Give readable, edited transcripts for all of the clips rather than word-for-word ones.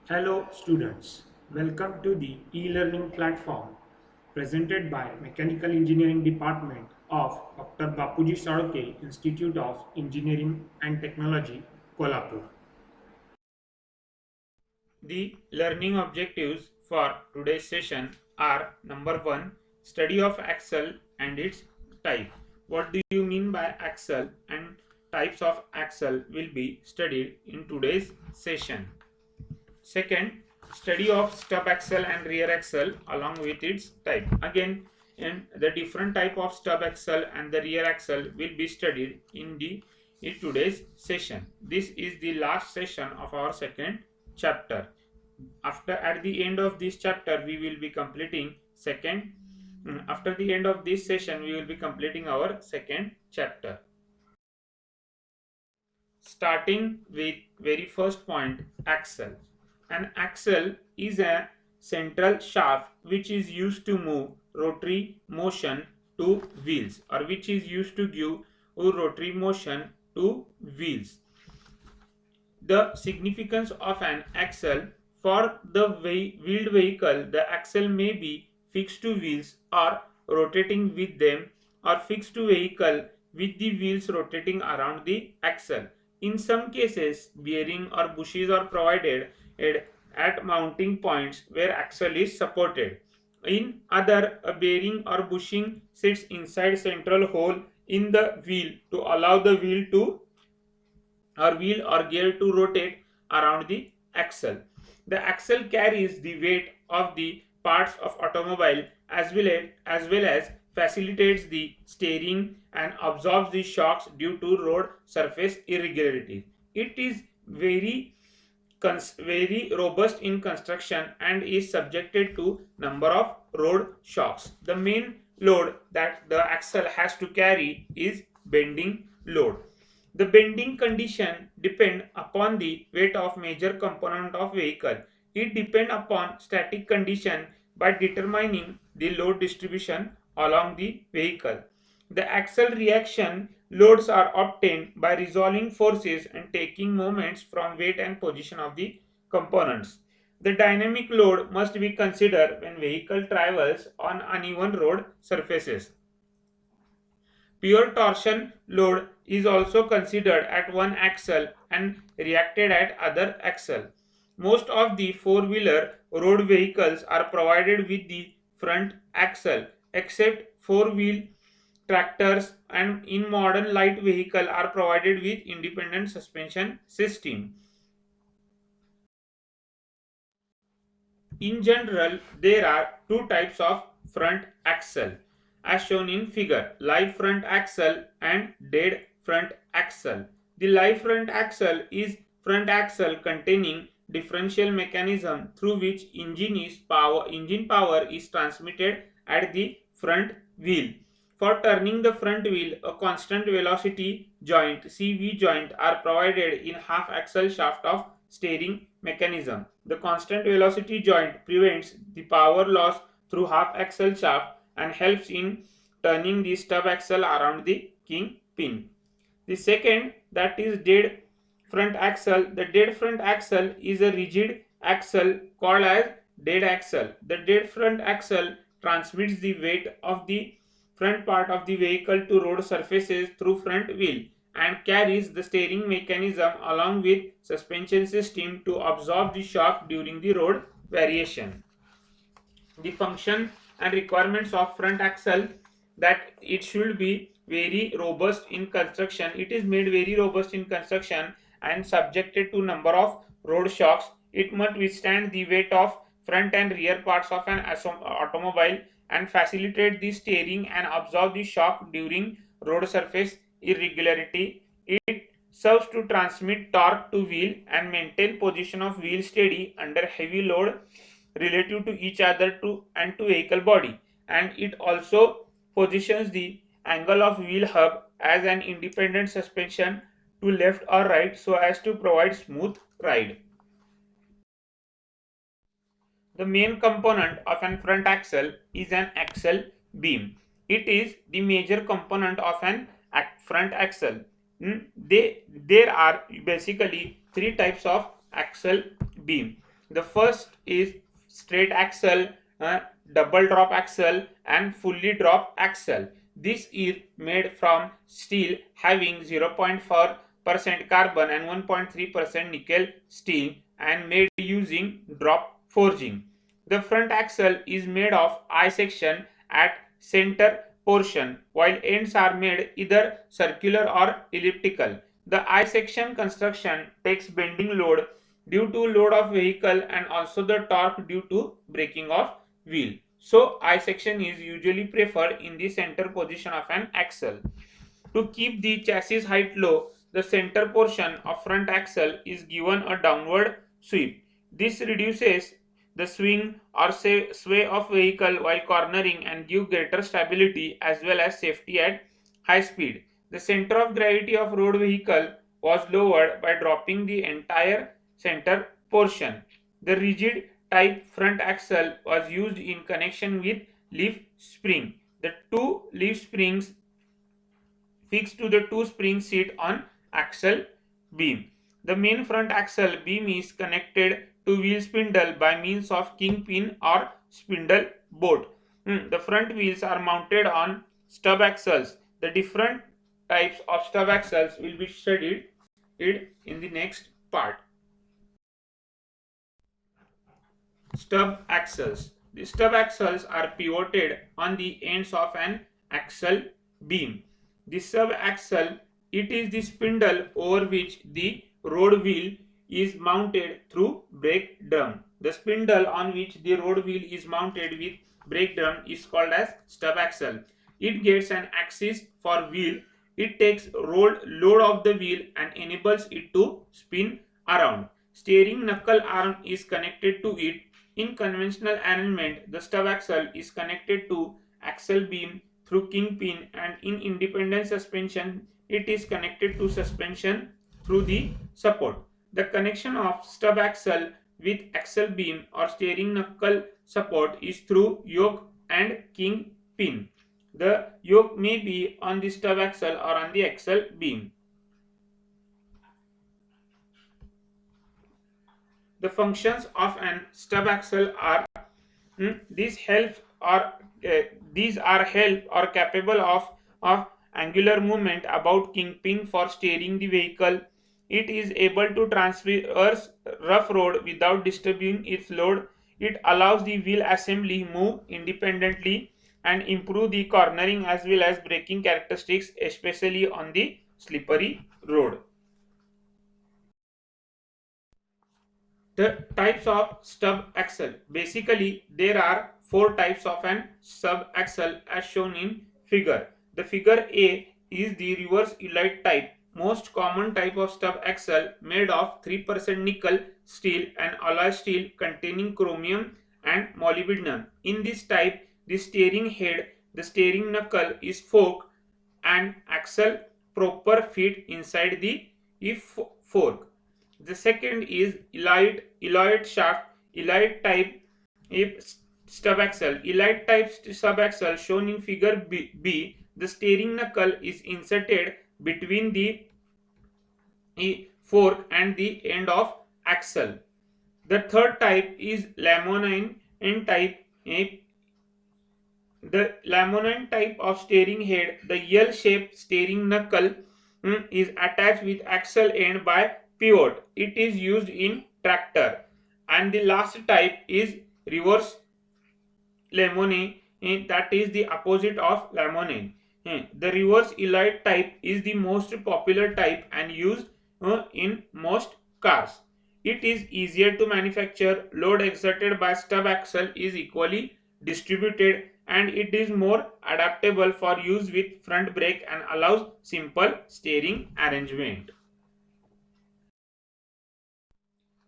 Hello students, welcome to the e-learning platform presented by Mechanical Engineering Department of Dr. Bapuji Saroke Institute of Engineering and Technology, Kolhapur. The learning objectives for today's session are number 1, study of axle and its type. What do you mean by axle and types of axle will be studied in today's session. Second, study of stub axle and rear axle along with its type. Again, in the different type of stub axle and the rear axle will be studied in today's session. This is the last session of our second chapter. At the end of this chapter, we will be completing second. After the end of this session, we will be completing our second chapter. Starting with very first point, axle. An axle is a central shaft which is used to move rotary motion to wheels, or which is used to give rotary motion to wheels. The significance of an axle: for the wheeled vehicle, the axle may be fixed to wheels or rotating with them, or fixed to vehicle with the wheels rotating around the axle. In some cases, bearing or bushes are provided at mounting points where axle is supported. In other, a bearing or bushing sits inside central hole in the wheel to allow the wheel or gear to rotate around the axle. The axle carries the weight of the parts of automobile as well as facilitates the steering and absorbs the shocks due to road surface irregularities. It is very robust in construction and is subjected to number of road shocks. The main load that the axle has to carry is bending load. The bending condition depend upon the weight of major component of vehicle. It depend upon static condition by determining the load distribution along the vehicle. The axle reaction loads are obtained by resolving forces and taking moments from weight and position of the components. The dynamic load must be considered when vehicle travels on uneven road surfaces. Pure torsion load is also considered at one axle and reacted at other axle. Most of the four-wheeler road vehicles are provided with the front axle, except four-wheel tractors, and in modern light vehicle are provided with independent suspension system. In general, there are two types of front axle as shown in figure: live front axle and dead front axle. The live front axle is front axle containing differential mechanism through which engine power is transmitted at the front wheel. For turning the front wheel, a constant velocity joint CV joint are provided in half axle shaft of steering mechanism. The constant velocity joint prevents the power loss through half axle shaft and helps in turning the stub axle around the kingpin. The second, that is dead front axle. The dead front axle is a rigid axle called as dead axle. The dead front axle transmits the weight of the front part of the vehicle to road surfaces through front wheel and carries the steering mechanism along with suspension system to absorb the shock during the road variation. The function and requirements of front axle: that it should be very robust in construction. It is made very robust in construction and subjected to number of road shocks. It must withstand the weight of front and rear parts of an automobile and facilitate the steering and absorb the shock during road surface irregularity. It serves to transmit torque to wheel and maintain position of wheel steady under heavy load relative to each other and to vehicle body, and it also positions the angle of wheel hub as an independent suspension to left or right so as to provide smooth ride. The main component of an front axle is an axle beam. It is the major component of an front axle. There are basically three types of axle beam. The first is straight axle, double drop axle and fully drop axle. This is made from steel having 0.4% carbon and 1.3% nickel steel and made using drop forging. The front axle is made of I section at center portion while ends are made either circular or elliptical. The I section construction takes bending load due to load of vehicle and also the torque due to braking of wheel. So I section is usually preferred in the center position of an axle. To keep the chassis height low, the center portion of front axle is given a downward sweep. This reduces the swing or sway of vehicle while cornering and give greater stability as well as safety at high speed. The center of gravity of road vehicle was lowered by dropping the entire center portion. The rigid type front axle was used in connection with leaf spring. The two leaf springs fixed to the two spring seat on axle beam. The main front axle beam is connected to wheel spindle by means of kingpin or spindle bolt. The front wheels are mounted on stub axles. The different types of stub axles will be studied in the next part. Stub axles. The stub axles are pivoted on the ends of an axle beam. The sub axle, it is the spindle over which the road wheel is mounted through brake drum. The spindle on which the road wheel is mounted with brake drum is called as stub axle. It gets an axis for wheel. It takes load of the wheel and enables it to spin around. Steering knuckle arm is connected to it. In conventional arrangement, the stub axle is connected to axle beam through kingpin, and in independent suspension it is connected to suspension through the support. The connection of stub axle with axle beam or steering knuckle support is through yoke and kingpin. The yoke may be on the stub axle or on the axle beam. The functions of an stub axle are these help or these are help or capable of angular movement about kingpin for steering the vehicle. It is able to traverse rough road without disturbing its load. It allows the wheel assembly move independently and improve the cornering as well as braking characteristics, especially on the slippery road. The types of stub axle. Basically, there are four types of an stub axle as shown in figure. The figure A is the reverse Elite type, most common type of stub axle made of 3% nickel steel and alloy steel containing chromium and molybdenum. In this type, the steering head, the steering knuckle is forked and axle proper fit inside the fork. The second is Elite shaft, Elite type stub axle. Elite type stub axle shown in figure B. The steering knuckle is inserted between the fork and the end of axle. The third type is Lamonine type. The Lamonine type of steering head, the L-shaped steering knuckle is attached with axle end by pivot. It is used in tractor. And the last type is reverse Lamonine, that is the opposite of Lamonine. The reverse Elite type is the most popular type and used in most cars. It is easier to manufacture. Load exerted by stub axle is equally distributed and it is more adaptable for use with front brake and allows simple steering arrangement.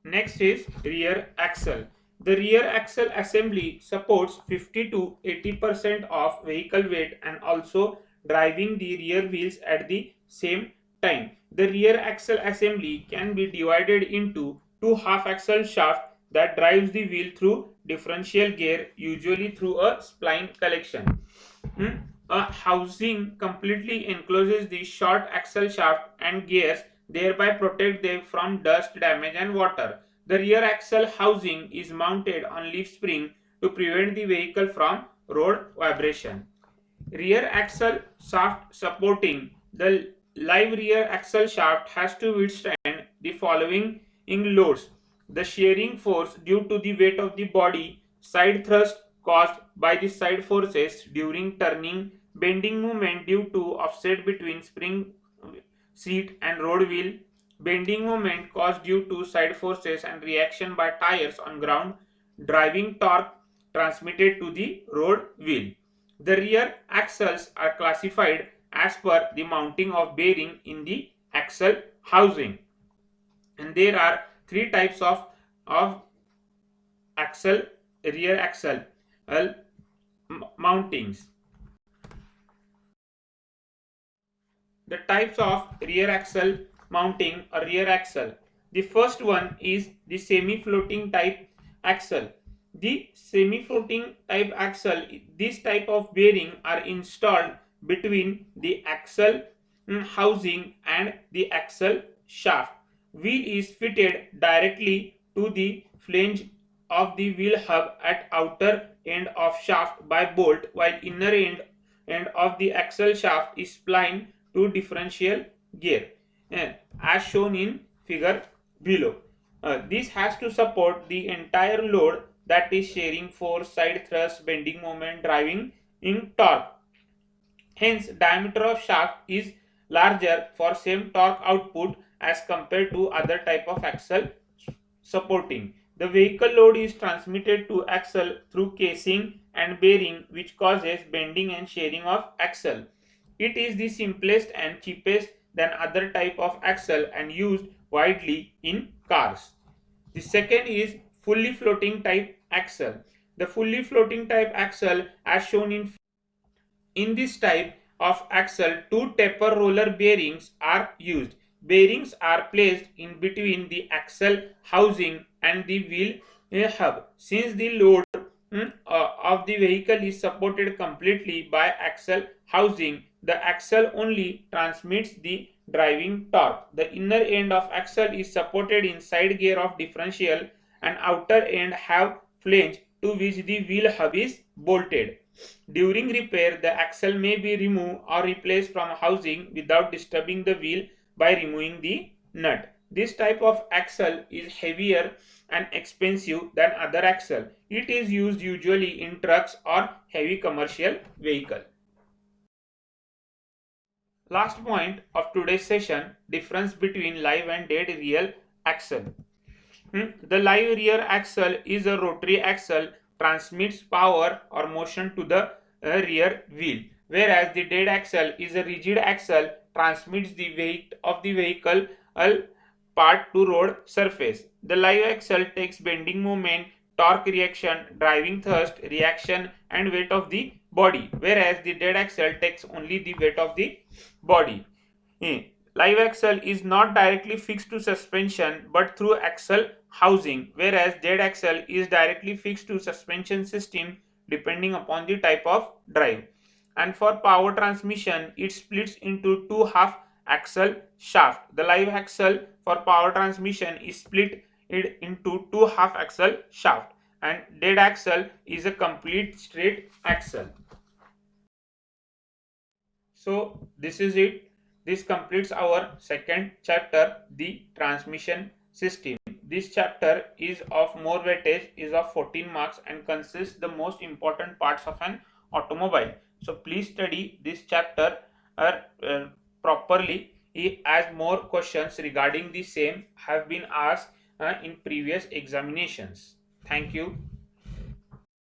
Next is rear axle. The rear axle assembly supports 50 to 80% of vehicle weight and also driving the rear wheels at the same time. The rear axle assembly can be divided into two half axle shafts that drives the wheel through differential gear, usually through a spline collection. A housing completely encloses the short axle shaft and gears, thereby protect them from dust, damage and water. The rear axle housing is mounted on leaf spring to prevent the vehicle from road vibration. Rear axle shaft supporting. The live rear axle shaft has to withstand the following loads: the shearing force due to the weight of the body, side thrust caused by the side forces during turning, bending moment due to offset between spring seat and road wheel, bending moment caused due to side forces and reaction by tires on ground, driving torque transmitted to the road wheel. The rear axles are classified as per the mounting of bearing in the axle housing, and there are three types of axle rear axle mountings. The types of rear axle mounting or rear axle. The first one is the semi-floating type axle. The semi-floating type axle, this type of bearing are installed between the axle housing and the axle shaft. Wheel is fitted directly to the flange of the wheel hub at outer end of shaft by bolt, while inner end of the axle shaft is splined to differential gear, as shown in figure below. This has to support the entire load, that is shearing force, side thrust, bending moment, driving in torque. Hence, diameter of shaft is larger for same torque output as compared to other type of axle supporting. The vehicle load is transmitted to axle through casing and bearing, which causes bending and shearing of axle. It is the simplest and cheapest than other type of axle and used widely in cars. The second is fully floating type axle. The fully floating type axle, as shown in this type of axle, two taper roller bearings are used. Bearings are placed in between the axle housing and the wheel hub. Since the load of the vehicle is supported completely by axle housing, the axle only transmits the driving torque. The inner end of axle is supported in side gear of differential, and outer end have flange to which the wheel hub is bolted. During repair, the axle may be removed or replaced from housing without disturbing the wheel by removing the nut. This type of axle is heavier and expensive than other axle. It is used usually in trucks or heavy commercial vehicle. Last point of today's session: difference between live and dead rear axle. The live rear axle is a rotary axle, transmits power or motion to the rear wheel, whereas the dead axle is a rigid axle, transmits the weight of the vehicle part to road surface. The live axle takes bending moment, torque reaction, driving thrust reaction and weight of the body, whereas the dead axle takes only the weight of the body. Live axle is not directly fixed to suspension but through axle housing, whereas dead axle is directly fixed to suspension system depending upon the type of drive. And for power transmission, it splits into two half axle shaft. The live axle for power transmission is split into two half axle shaft, and dead axle is a complete straight axle. So this is it. This completes our second chapter, the transmission system. This chapter is of more weightage, is of 14 marks and consists the most important parts of an automobile. So please study this chapter properly, as more questions regarding the same have been asked in previous examinations. Thank you.